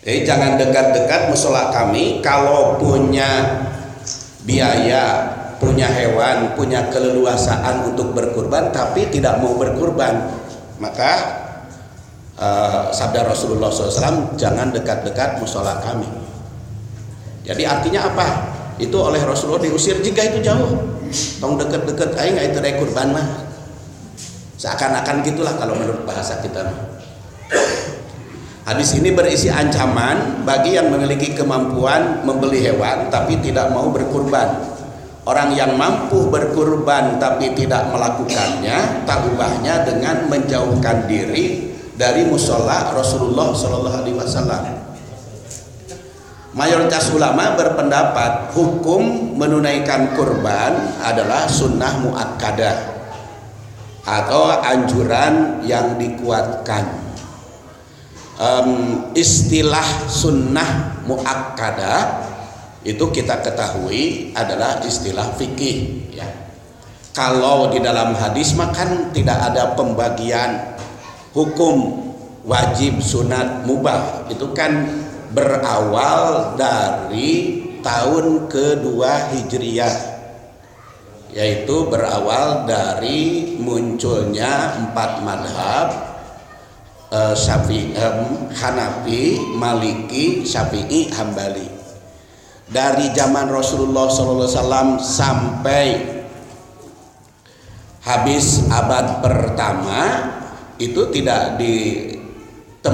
Jadi jangan dekat-dekat musola kami kalau punya biaya, punya hewan, punya keleluasaan untuk berkurban tapi tidak mau berkurban, maka sabda Rasulullah SAW, jangan dekat-dekat musola kami. Jadi artinya apa? Itu oleh Rasulullah diusir jika itu jauh. Tong deket-deket aing nggak itu kurban mah. Seakan-akan gitulah kalau menurut bahasa kita. Hadis ini berisi ancaman bagi yang memiliki kemampuan membeli hewan tapi tidak mau berkurban. Orang yang mampu berkurban tapi tidak melakukannya, tak ubahnya dengan menjauhkan diri dari musola Rasulullah SAW. Mayoritas ulama berpendapat hukum menunaikan kurban adalah sunnah muakkadah atau anjuran yang dikuatkan. Istilah sunnah muakkadah itu kita ketahui adalah istilah fikih ya. Kalau di dalam hadis makan tidak ada pembagian hukum wajib, sunat, mubah. Itu kan berawal dari tahun kedua Hijriyah, yaitu berawal dari munculnya 4 madhab, Hanafi, Maliki, Syafi'i, Hambali. Dari zaman Rasulullah SAW sampai habis abad pertama itu tidak ditemukan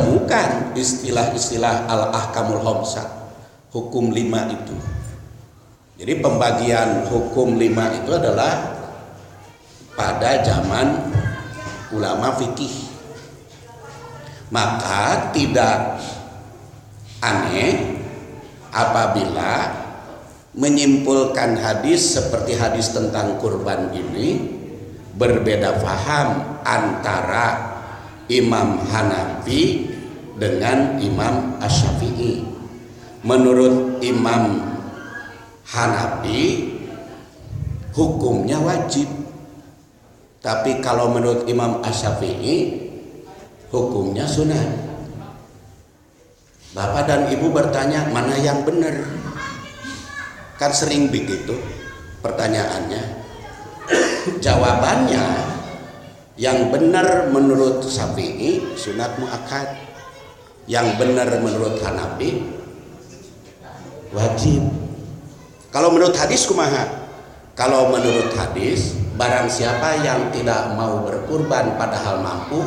istilah-istilah al-ahkamul khamsah, hukum 5 itu. Jadi pembagian hukum 5 itu adalah pada zaman ulama fikih. Maka tidak aneh apabila menyimpulkan hadis seperti hadis tentang kurban ini berbeda faham antara Imam Hanafi dengan Imam Asy-Syafi'i. Menurut Imam Hanafi hukumnya wajib, tapi kalau menurut Imam Asy-Syafi'i hukumnya sunat. Bapak dan ibu bertanya mana yang benar? Kan sering begitu pertanyaannya. Jawabannya yang benar menurut Syafi'i sunat muakkad, yang benar menurut Hanafi wajib. Kalau menurut hadis kumaha? Kalau menurut hadis, barang siapa yang tidak mau berkurban padahal mampu,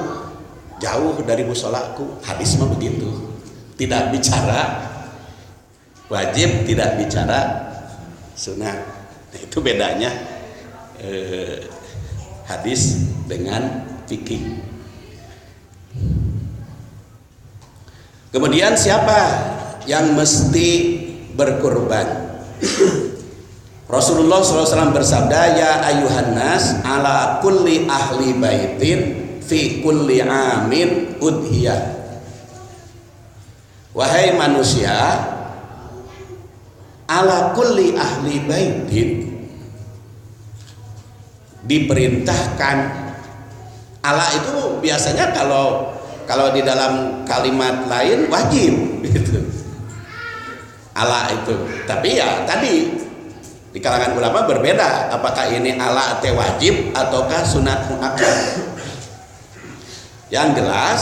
jauh dari musolaku. Hadis mah begitu, tidak bicara wajib, tidak bicara sunat. Nah, itu bedanya hadis dengan fikih. Kemudian siapa yang mesti berkurban? Rasulullah SAW bersabda, ya ayuhan nas ala kulli ahli baitin fi kulli amin udhiyah. Wahai manusia, ala kulli ahli baitin, diperintahkan. Ala itu biasanya kalau di dalam kalimat lain wajib gitu. Ala itu, tapi ya tadi di kalangan ulama berbeda, apakah ini ala te wajib ataukah sunat muakkad. Yang jelas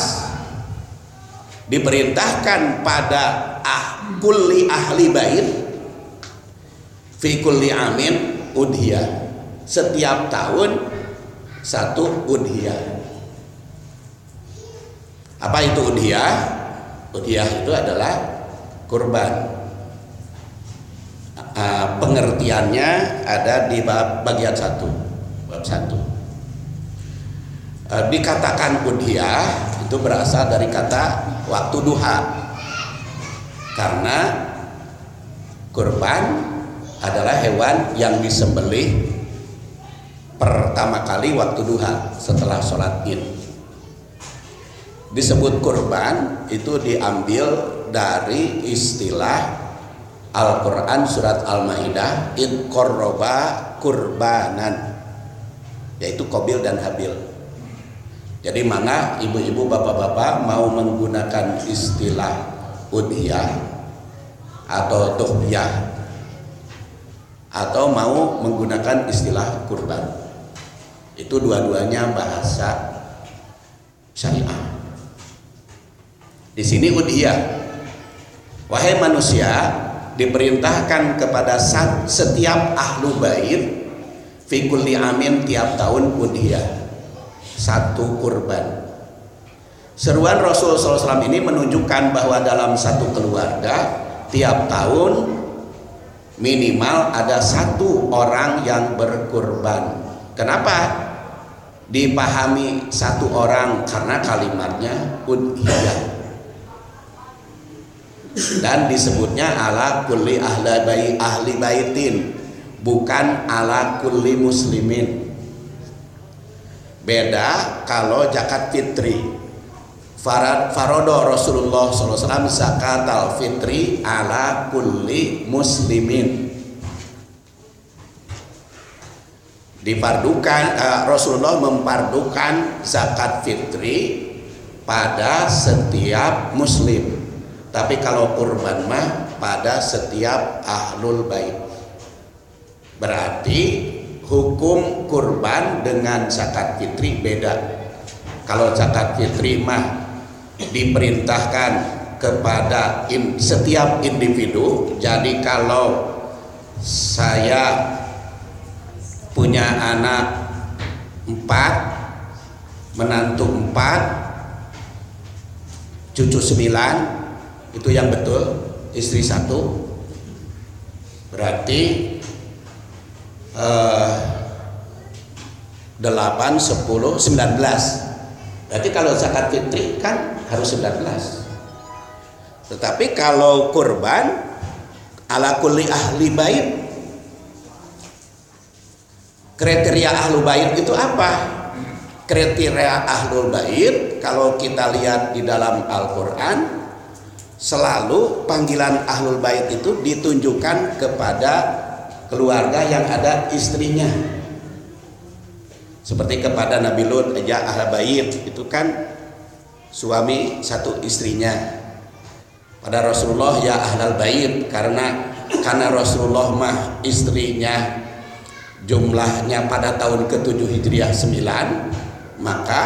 diperintahkan pada kulli ahli bait fi kulli amin udhiyah, setiap tahun satu udhiyah. Apa itu udhiyah? Udhiyah itu adalah kurban. Pengertiannya ada di bagian 1, bab 1. Dikatakan udhiyah itu berasal dari kata waktu duha, karena kurban adalah hewan yang disembelih pertama kali waktu duha setelah sholat id. Disebut kurban itu diambil dari istilah Al-Quran surat Al-Ma'idah, id qarraba kurbanan, yaitu Qabil dan Habil. Jadi mana ibu-ibu bapak-bapak mau menggunakan istilah udhiyah atau dhuhyah, atau mau menggunakan istilah kurban. Itu dua-duanya bahasa syariah. Di sini udhiyah, wahai manusia, diperintahkan kepada setiap ahlu bait fi kulli amin, tiap tahun udhiyah, satu kurban. Seruan Rasul SAW ini menunjukkan bahwa dalam satu keluarga tiap tahun minimal ada satu orang yang berkurban. Kenapa dipahami satu orang? Karena kalimatnya udhiyah, dan disebutnya ala kulli ahli baitin, bukan ala kulli muslimin. Beda kalau zakat fitri. Farodo Rasulullah SAW zakat al-fitri ala kulli muslimin. Dipardukan, Rasulullah mempardukan zakat fitri pada setiap muslim. Tapi kalau kurban mah pada setiap ahlul bait. Berarti hukum kurban dengan zakat fitri beda. Kalau zakat fitri mah diperintahkan kepada setiap individu. Jadi kalau saya punya anak 4, menantu 4, cucu 9, itu yang betul, istri 1, berarti 8, 10, 19. Berarti kalau zakat fitri kan harus 19. Tetapi kalau kurban ala kulli ahli bait, kriteria ahlu bait itu apa? Kriteria ahlul bait kalau kita lihat di dalam Al-Quran, selalu panggilan ahlul bait itu ditunjukkan kepada keluarga yang ada istrinya. Seperti kepada Nabi Lut, ya ahlul bait, itu kan suami satu istrinya. Pada Rasulullah ya ahlul bait, karena Rasulullah mah istrinya jumlahnya pada tahun ke-7 Hijriah 9, maka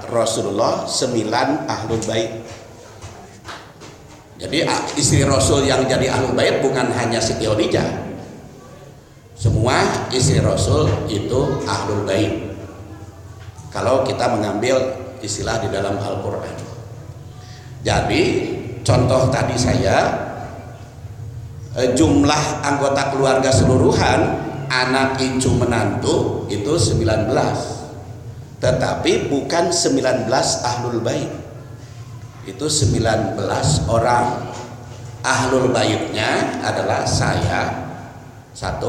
Rasulullah 9 ahlul bait. Jadi istri Rasul yang jadi ahlul bait bukan hanya Siti Khadijah. Semua istri Rasul itu ahlul bait. Kalau kita mengambil istilah di dalam Al-Quran. Jadi contoh tadi saya, jumlah anggota keluarga seluruhan anak cucu menantu itu 19, tetapi bukan 19 ahlul bait. Itu 19 orang. Ahlul baitnya adalah saya 1,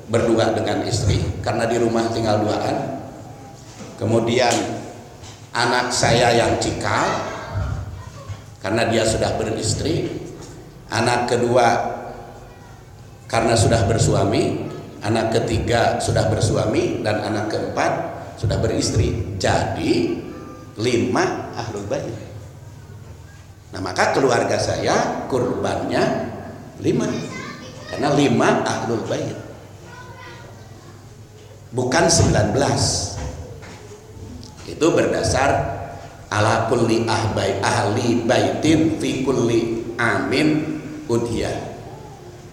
berdua dengan istri karena di rumah tinggal 2-an. Kemudian anak saya yang cikal karena dia sudah beristri, anak kedua karena sudah bersuami, anak ketiga sudah bersuami, dan anak keempat sudah beristri. Jadi 5 ahlul bait. Nah, maka keluarga saya kurbannya 5 karena 5 ahlul bait, bukan 19. Itu berdasar ala kulli ahli baitin fi kulli amin udhiyah.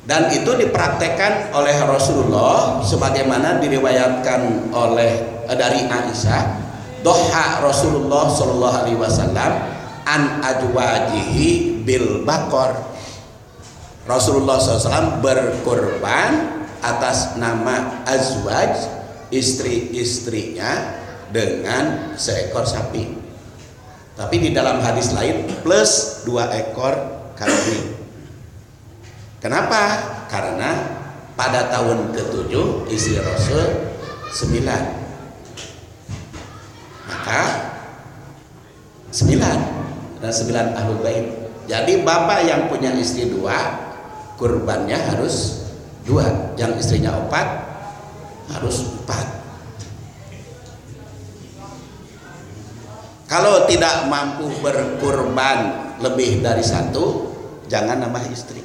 Dan itu dipraktekkan oleh Rasulullah sebagaimana diriwayatkan dari Aisyah, doha Rasulullah sallallahu alaihi wasallam an ajwajihi bil baqar. Rasulullah SAW berkurban atas nama azwaj, istri-istrinya, dengan seekor sapi. Tapi di dalam hadis lain plus 2 ekor kambing. Kenapa? Karena pada tahun ke-7 istri Rasul 9. Maka 9 dan 9 ahlul bait. Jadi bapak yang punya istri 2, kurbannya harus 2. Yang istrinya 4 harus 4. Kalau tidak mampu berkurban lebih dari 1, jangan nambah istri.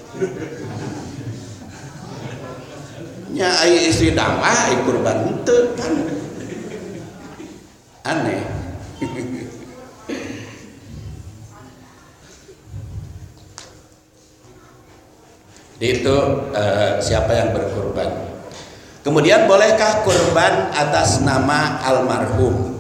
Nya ai istri nambah ai kurban henteu kan. Aneh. Itu siapa yang berkurban. Kemudian bolehkah kurban atas nama almarhum?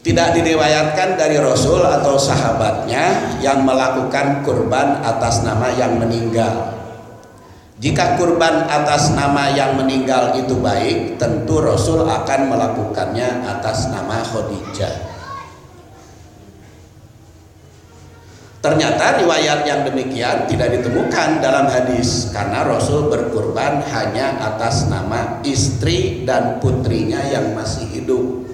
Tidak diriwayatkan dari Rasul atau sahabatnya yang melakukan kurban atas nama yang meninggal. Jika kurban atas nama yang meninggal itu baik, tentu Rasul akan melakukannya atas nama Khadijah. Ternyata riwayat yang demikian tidak ditemukan dalam hadis karena Rasul berkurban hanya atas nama istri dan putrinya yang masih hidup.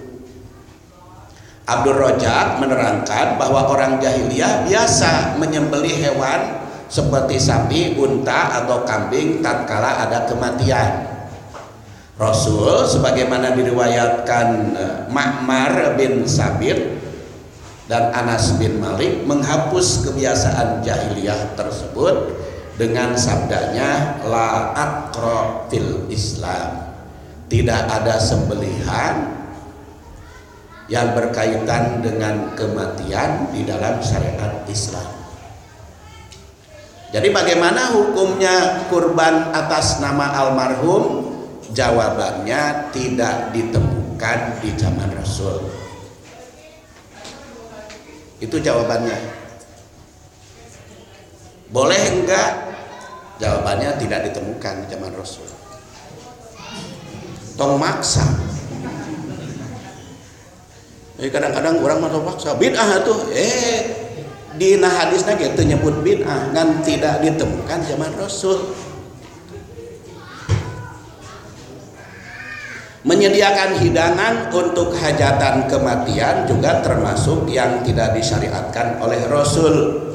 Abdul Rojak menerangkan bahwa orang jahiliyah biasa menyembelih hewan seperti sapi, unta atau kambing tatkala ada kematian. Rasul sebagaimana diriwayatkan Ma'mar bin Sabit dan Anas bin Malik menghapus kebiasaan jahiliyah tersebut dengan sabdanya la aqra fil Islam. Tidak ada sembelihan yang berkaitan dengan kematian di dalam syariat Islam. Jadi bagaimana hukumnya kurban atas nama almarhum? Jawabannya tidak ditemukan di zaman Rasul. Itu jawabannya. Boleh enggak? Jawabannya tidak ditemukan di zaman Rasul. Tong maksa. Kadang-kadang orang mau paksa bid'ah tuh. Dina hadisna ge teu nyebut bid'ah ngan tidak ditemukan zaman Rasul. Menyediakan hidangan untuk hajatan kematian juga termasuk yang tidak disyariatkan oleh Rasul.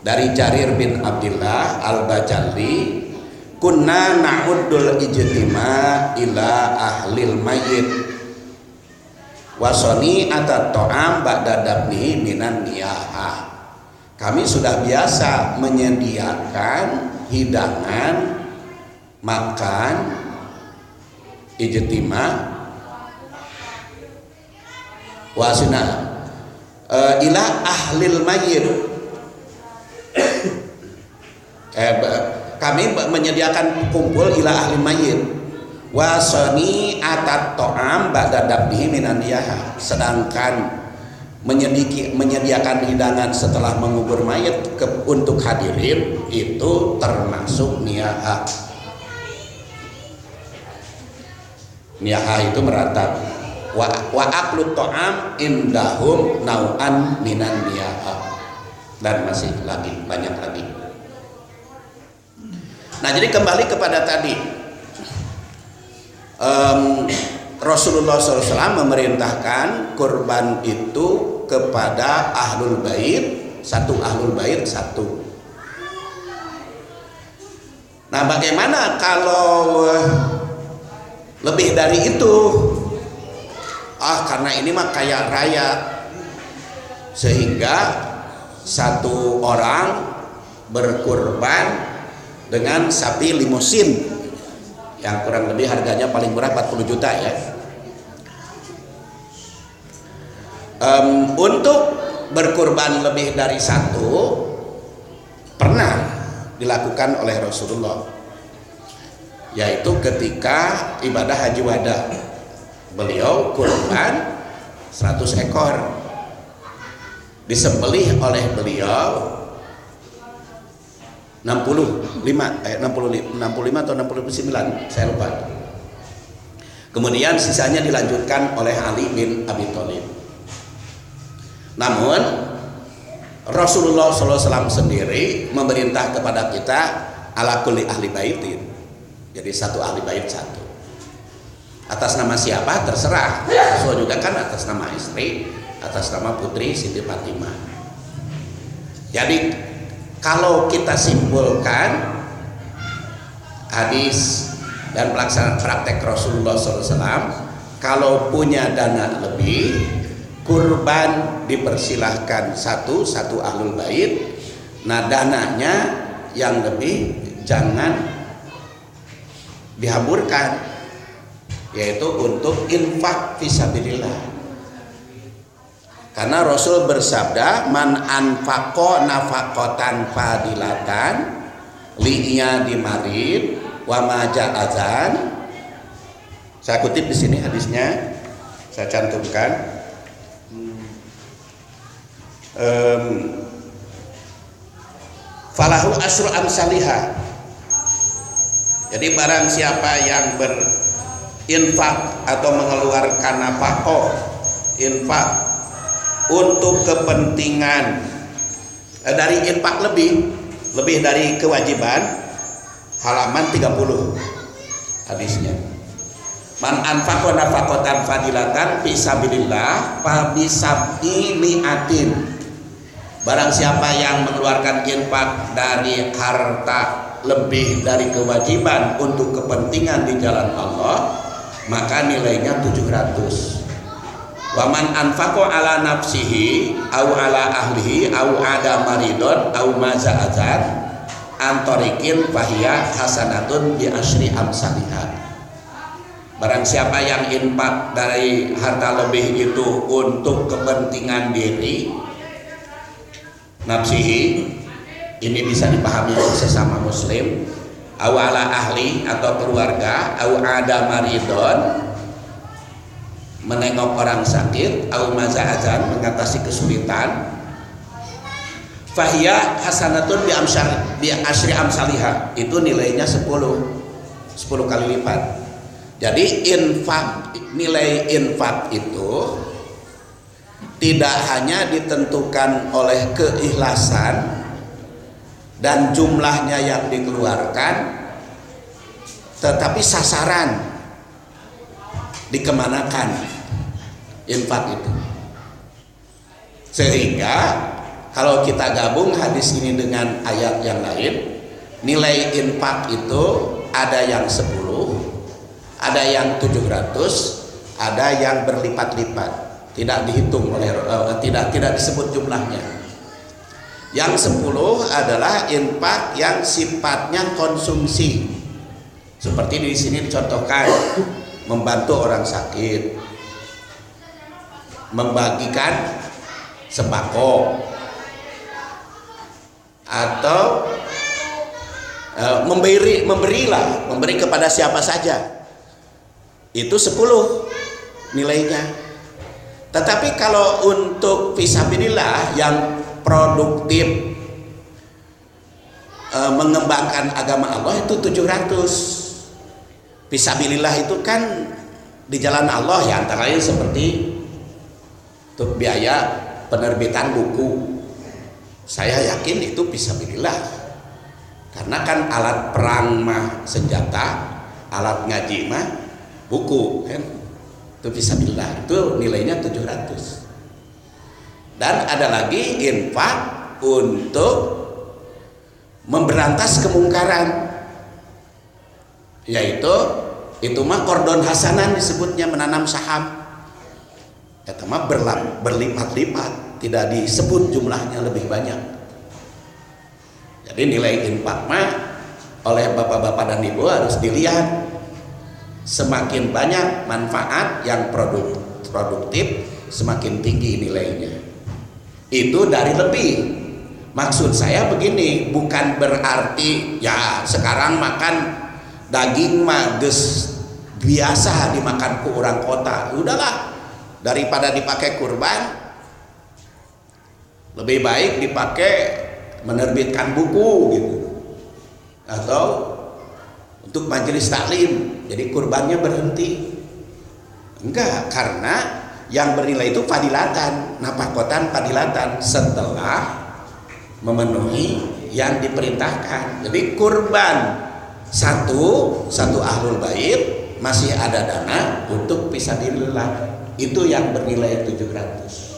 Dari Jarir bin Abdullah al-Bajali, kunna na'uddul ijtima ila ahlil mayyit wasoni atat to'am ba'da dabni minan niyahah. Kami sudah biasa menyediakan hidangan makan ijtima wasina ila ahlil mayyit. Kami menyediakan kumpul ila ahli mayyit wasani atat to'am ba'da dabdihi minan niyahah. Sedangkan menyediakan hidangan setelah mengubur mayat untuk hadirin itu termasuk niyahah. Niyahah itu meratap wa aklut to'am indahum nau'an minan niyahah, dan masih lagi banyak lagi. Nah, jadi kembali kepada tadi, Rasulullah SAW memerintahkan kurban itu kepada ahlul bait, satu ahlul bait satu. Nah, bagaimana kalau lebih dari itu? Karena ini mah kaya raya, sehingga satu orang berkurban dengan sapi limusin yang kurang lebih harganya paling murah 40 juta ya. Untuk berkurban lebih dari satu pernah dilakukan oleh Rasulullah, yaitu ketika ibadah haji wada. Beliau kurban 100 ekor, disembelih oleh beliau 65 atau 69, saya lupa. Kemudian sisanya dilanjutkan oleh Ali bin Abi Thalib. Namun Rasulullah SAW sendiri memerintah kepada kita ala kulli ahli baitin. Jadi satu ahli bait satu. Atas nama siapa terserah. Rasul juga kan atas nama istri, atas nama putri Siti Fatimah. Jadi kalau kita simpulkan hadis dan pelaksanaan praktek Rasulullah SAW, kalau punya dana lebih kurban dipersilahkan satu ahlul bait. Nah, dananya yang lebih jangan dihamburkan, yaitu untuk infak fisabilillah. Karena Rasul bersabda, man anfaqo nafaqatan fadilatan li'ia dimarid wa maja'azan. Saya kutip di sini hadisnya, saya cantumkan. Falahu asru amsalihah. Jadi barang siapa yang berinfak atau mengeluarkan nafaqah, infak untuk kepentingan dari infak lebih dari kewajiban, halaman 30 hadisnya. Man anfaqa nafaqatan fadilatan fi sabilillah fa bisab'i mi'atin. Barang siapa yang mengeluarkan infak dari harta lebih dari kewajiban untuk kepentingan di jalan Allah, maka nilainya 700. Wa man anfaqa ala nafsihi au ala ahlihi au ada maridon au maza'atan antarikin fahiya hasanatun bi asyri amsalihah. Barang siapa yang infak dari harta lebih itu untuk kepentingan diri, nafsihi, ini bisa dipahami sesama muslim, au ala ahli atau keluarga, au ada maridon, menengok orang sakit, au maza'atan, mengatasi kesulitan, fahiya hasanatun bi asyri amsalihah, itu nilainya 10 kali lipat. Jadi nilai infak itu tidak hanya ditentukan oleh keikhlasan dan jumlahnya yang dikeluarkan, tetapi sasaran dikemanakan infak itu. Sehingga kalau kita gabung hadis ini dengan ayat yang lain, nilai infak itu ada yang 10, ada yang 700, ada yang berlipat-lipat, tidak dihitung oleh tidak disebut jumlahnya. Yang 10 adalah infak yang sifatnya konsumsi, seperti di sini dicontohkan, membantu orang sakit, membagikan sembako, atau memberi kepada siapa saja. Itu 10 nilainya. Tetapi kalau untuk fisabilillah yang produktif, mengembangkan agama Allah, itu 700. Fisabilillah itu kan di jalan Allah, ya antara lain seperti untuk biaya penerbitan buku. Saya yakin itu fisabilillah, karena kan alat perang mah senjata, alat ngaji mah buku, kan? Itu fisabilillah, itu nilainya 700. Dan ada lagi infak untuk memberantas kemungkaran, yaitu itu mah kordon hasanan disebutnya, menanam saham. Itu mah berlipat-lipat, tidak disebut jumlahnya lebih banyak. Jadi nilai infak mah oleh bapak-bapak dan ibu harus dilihat, semakin banyak manfaat yang produktif, semakin tinggi nilainya. Itu dari lebih. Maksud saya begini, bukan berarti ya sekarang makan daging mah geus biasa dimakan ku orang kota. Udahlah, daripada dipakai kurban, lebih baik dipakai menerbitkan buku gitu, atau untuk majelis taklim, jadi kurbannya berhenti. Enggak, karena yang bernilai itu fadilatan, nafaqatan fadilatan, setelah memenuhi yang diperintahkan. Jadi kurban satu ahlul bait masih ada dana untuk fisabilillah, itu yang bernilai 700.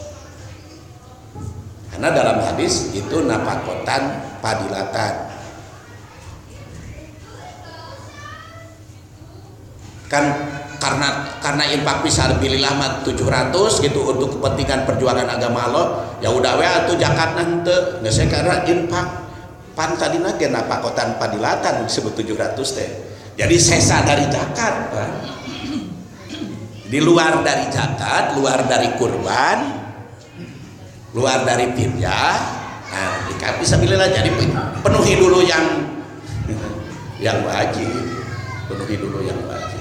Karena dalam hadis itu nafaqatan fadilatan. Kan karena infak fisabilillah mah 700 gitu untuk kepentingan perjuangan agama Allah, ya udah we atuh zakatna henteu geus karena infak pan tadina ge napakotan padilatan disebut 700 teh. Jadi sesa dari zakat, Pak. Di luar dari zakat, luar dari kurban, luar dari fidyah, nah fisabilillah jadi penuhi dulu yang wajib, penuhi dulu yang wajib.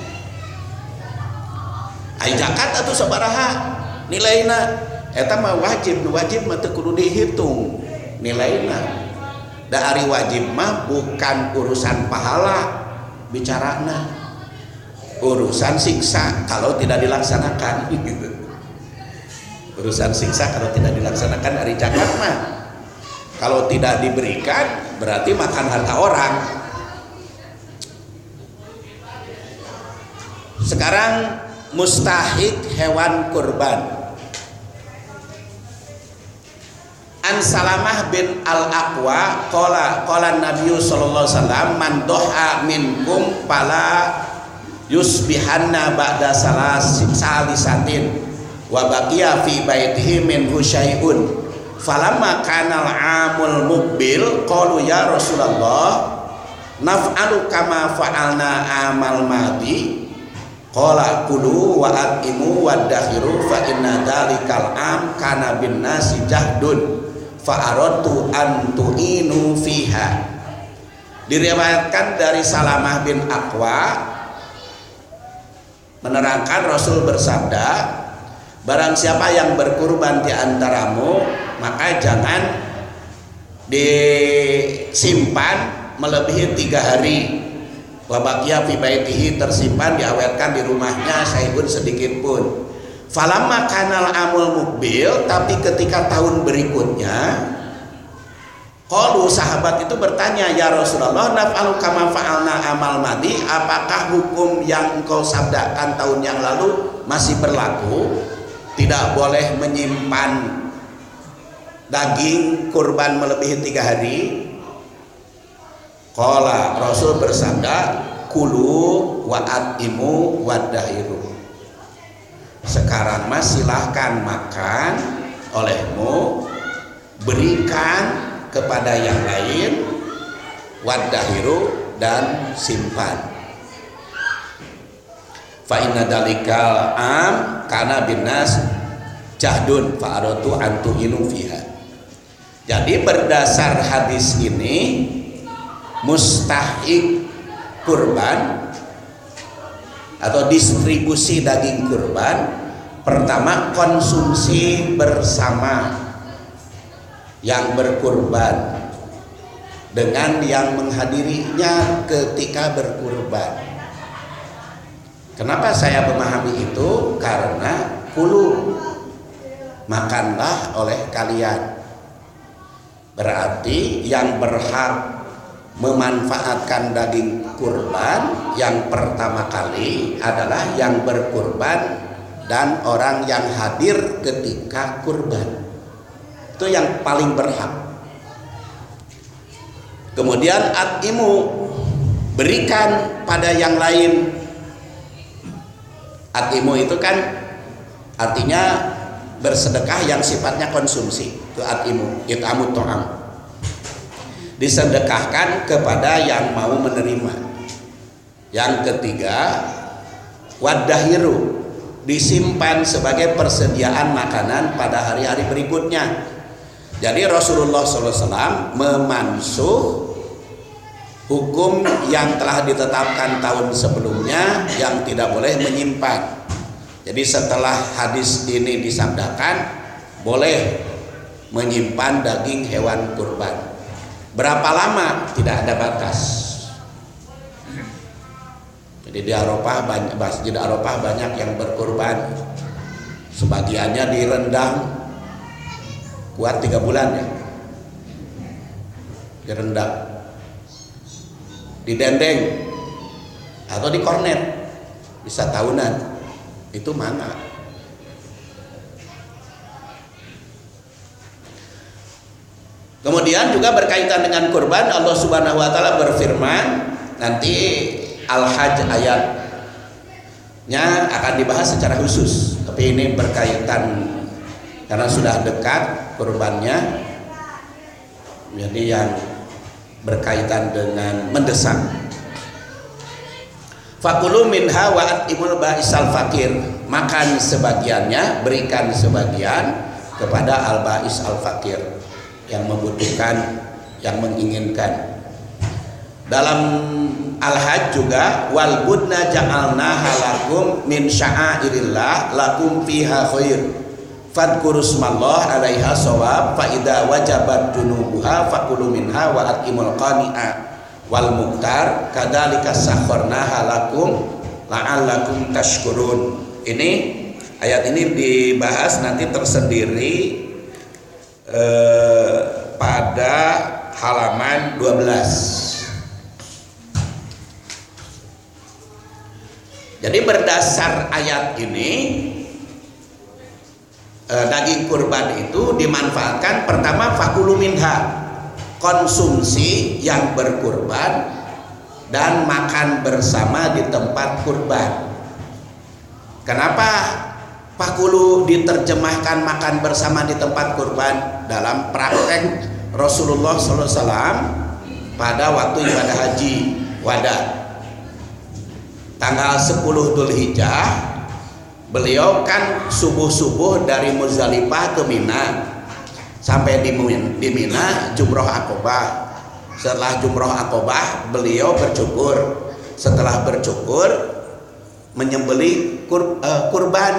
Ai zakat atuh sabaraha nilaina? Eta mah wajib mah teu kudu dihitung nilaina. Da ari wajib mah bukan urusan pahala bicarana, urusan siksa kalau tidak dilaksanakan gitu. Urusan siksa kalau tidak dilaksanakan ari zakat mah. Kalau tidak diberikan berarti makan harta orang. Sekarang mustahik hewan kurban. An Salamah bin Al-Aqwa qala Nabi sallallahu alaihi wasallam man doha minkum fala yusbihanna ba'da salisatin wa baqiya fi baitihi min syai'un falamma kana al-amul muqbil qalu ya Rasulullah naf'alu kama fa'alna amal madi qala kulu wa atimu wa dakhiru fa inna dalikal am kana bin nasi jahdun fa'aradtu an tu'inu fiha. Diriwayatkan dari Salamah bin Aqwa menerangkan Rasul bersabda, barang siapa yang berkurban di antaramu maka jangan disimpan melebihi 3 hari. Wa baqiya fi baitihi, tersimpan diawetkan di rumahnya sayun sedikit pun. Falamma kanal amul mukbil, tapi ketika tahun berikutnya, qalu sahabat itu bertanya, ya Rasulullah, naf'alu kama fa'alna amal madi, apakah hukum yang engkau sabdakan tahun yang lalu masih berlaku? Tidak boleh menyimpan daging kurban melebihi 3 hari. Qala, Rasul bersabda, kulu wa atimu wa dahiru. Sekarang mah silahkan makan olehmu, berikan kepada yang lain, wadahiru, dan simpan. Fa inna dalikal am kana binas jahdun fa aratu antu inu fiha. Jadi berdasar hadis ini mustahik kurban atau distribusi daging kurban, pertama konsumsi bersama yang berkurban dengan yang menghadirinya ketika berkurban. Kenapa saya memahami itu? Karena kulu, makanlah oleh kalian. Berarti yang berhak memanfaatkan daging kurban yang pertama kali adalah yang berkurban dan orang yang hadir ketika kurban. Itu yang paling berhak. Kemudian atimu, berikan pada yang lain. Atimu itu kan artinya bersedekah yang sifatnya konsumsi. Itu atimu, it'amut ta'am. Disedekahkan kepada yang mau menerima. Yang ketiga, wadahiru, disimpan sebagai persediaan makanan pada hari-hari berikutnya. Jadi Rasulullah SAW memansuh hukum yang telah ditetapkan tahun sebelumnya yang tidak boleh menyimpan. Jadi setelah hadis ini disabdakan, boleh menyimpan daging hewan kurban. Berapa lama? Tidak ada batas. Jadi di Arafah banyak, Masjid Arafah banyak yang berkurban. Sebagiannya direndam kuat 3 bulan ya. Direndam, didendeng atau di kornet bisa tahunan. Itu mana? Kemudian juga berkaitan dengan kurban, Allah Subhanahu wa taala berfirman nanti Al-Hajj ayat akan dibahas secara khusus, tapi ini berkaitan karena sudah dekat kurbannya, jadi yang berkaitan dengan mendesak. Fakulu minha wa atimul ba'isal fakir, makan sebagiannya, berikan sebagian kepada al-ba'is al-fakir, yang membutuhkan, yang menginginkan. Dalam Al-Hajj juga, wal budna ja'alna halakum min sya'airillah lakum fiha khair fadkurusmallah 'alaiha shawab fa idza wajabat junubuha fakulu minha wa atimul qani'a wal muktar kadzalika sakharnaha lakum la'allakum tashkurun. Ini ayat ini dibahas nanti tersendiri pada halaman 12. Jadi berdasar ayat ini daging kurban itu dimanfaatkan, pertama fakulu minha, konsumsi yang berkurban dan makan bersama di tempat kurban. Kenapa fakulu diterjemahkan makan bersama di tempat kurban? Dalam praktek Rasulullah SAW pada waktu ibadah haji wada tanggal 10 Dzulhijjah, beliau kan subuh-subuh dari Muzdalifah ke Mina, sampai di Mina jumroh Aqobah. Setelah jumroh Aqobah beliau bercukur. Setelah bercukur menyembelih kurban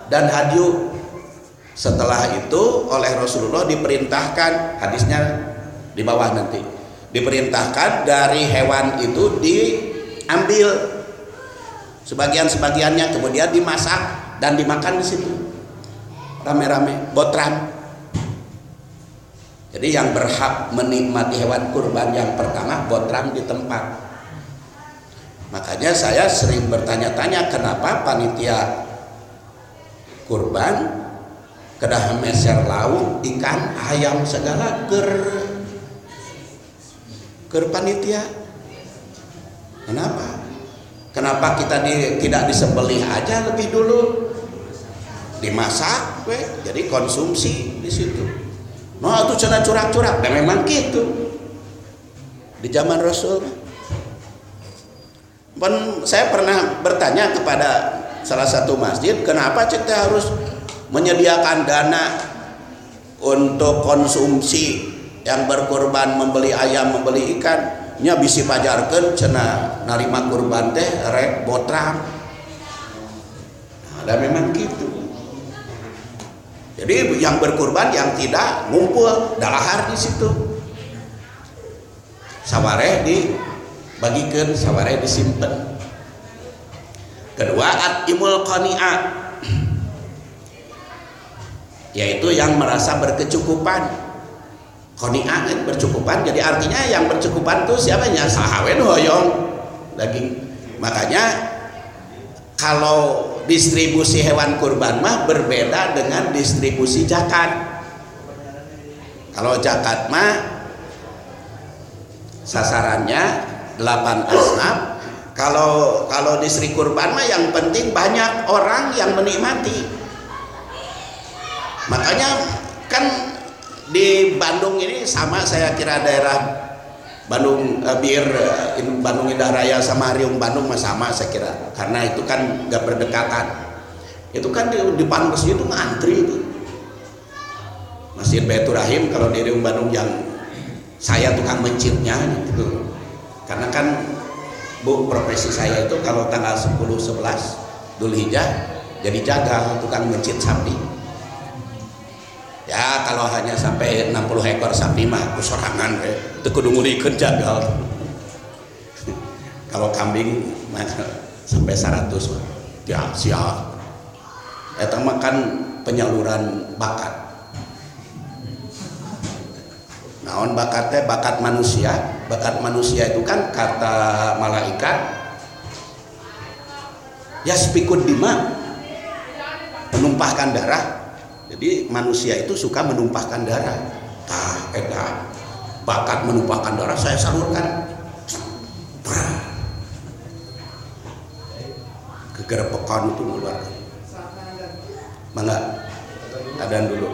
dan hadyu. Setelah itu oleh Rasulullah diperintahkan, hadisnya di bawah nanti, diperintahkan dari hewan itu diambil sebagian-sebagiannya, kemudian dimasak dan dimakan di situ rame-rame, botram. Jadi yang berhak menikmati hewan kurban yang pertama botram di tempat. Makanya saya sering bertanya-tanya kenapa panitia kurban kedah meser lauk, ikan, ayam segala ker panitia. Kenapa kita tidak disembelih aja lebih dulu, dimasak, jadi konsumsi di situ. Nah itu cina curak-curak, dan memang gitu di zaman Rasul. Saya pernah bertanya kepada salah satu masjid, kenapa kita harus menyediakan dana untuk konsumsi yang berkurban, membeli ayam, membeli ikan, nya bisi pajarkeun cenah narima kurban teh rek botram. Dan memang gitu. Jadi yang berkurban yang tidak ngumpul dalahar di situ. Sawareh dibagikeun, sawareh disimpen. Kedua, atimul qani'ah, yaitu yang merasa berkecukupan. Qani'ah kan bercukupan, jadi artinya yang bercukupan tuh siapanya? Sahawen hoyong daging. Makanya kalau distribusi hewan kurban mah berbeda dengan distribusi zakat. Kalau zakat mah sasarannya 8 asnaf. Kalau distri kurban mah yang penting banyak orang yang menikmati. Makanya kan di Bandung ini sama, saya kira daerah Bandung Bandung Indah Raya sama Riung Bandung sama saya kira, karena itu kan gak berdekatan. Itu kan di depan masjid itu ngantri itu. Masjid Baitur Rahim kalau di Riung Bandung yang saya tukang mencitnya gitu. Karena kan Bu, profesi saya itu kalau tanggal 10-11 Dzulhijjah jadi jagal, tukang mencit sapi. Ya kalau hanya sampai 60 ekor sapi mah kusorangan teu kudu ngulikeun jagal. Kalau kambing mah sampai 100 ya siap. Eta mah kan penyaluran bakat. Naon bakatnya? Bakat manusia. Bakat manusia itu kan kata malaikat yasfikud dima, menumpahkan darah. Jadi manusia itu suka menumpahkan darah. Bakat menumpahkan darah saya salurkan. kegerepekan itu mengeluarkan. Mangga adan dulu.